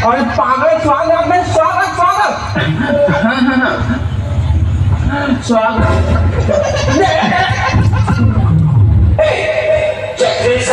और पागल स्वागत में स्वागत स्वागत स्वागत check this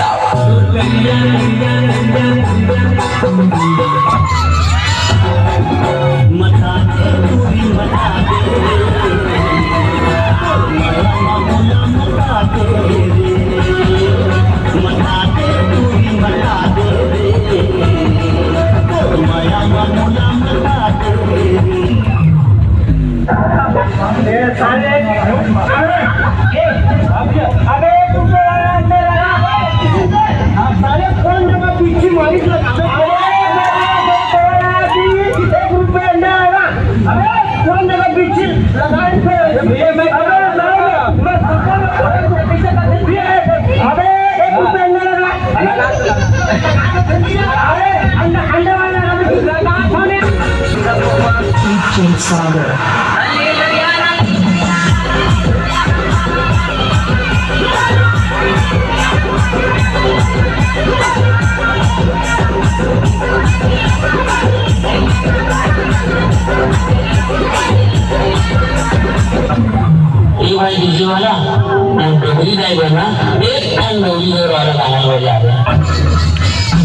Saga. ये भाई डीजे वाला डोगरी ड्राइवर ना एक टाइम डोगरी वाला गाना बजा रहा है।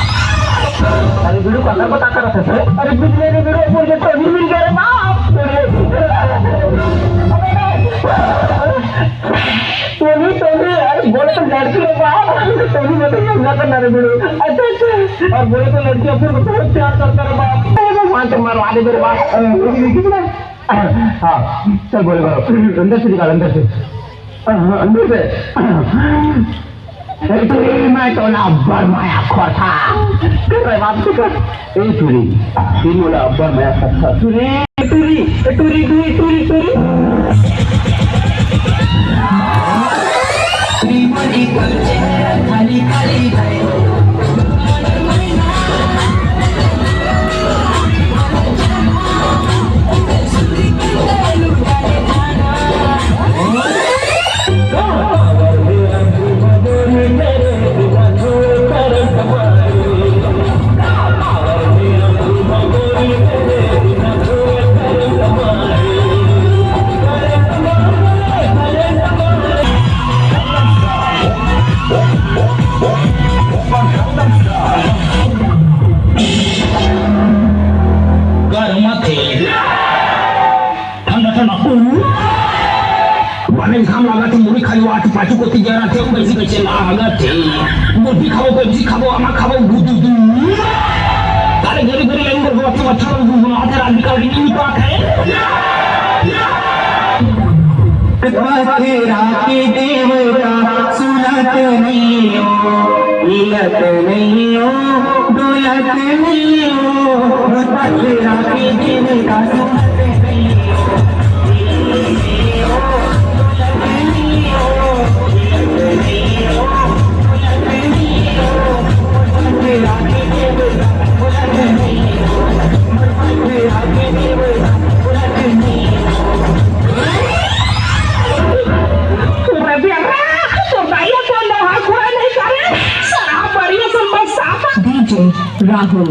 अरे वीडियो करना पता कर रहा था अरे बिजली ने वीडियो बोल के तो मिल गया रे बाप तो यार बोले तो लड़की है बाप तो भी मैं तो समझा करना रे वीडियो अच्छा और बोले तो लड़की फिर बहुत प्यार करता रे बाप मान तो मारो आधे मेरे बाप हाँ चल बोले करो अंदर से निकाल अंदर से मैं तो ना अब्बर माया खोता कर रहे बाप से कर ए टूरी तीन बोला अब्बर माया खोता टूरी टूरी टूरी टूरी टूरी टूरी मनी कुलचे खाली खाली जाए घाम लगा थे मुड़ी खाली आठ पाचू को तिजारा थे कैसे कैसे लगा थे मोटी खाओ पेप्सी खाओ आमा खाओ दूध दूध तारे गरी गरी लाइन पर बहुत अच्छा दूध आते रात निकाल के नहीं बात है तेरा के देवता सुनत नहीं हो हिलत नहीं हो डोलत नहीं हो तेरा के देवता सुनत नहीं हो লিখছে রাহুল।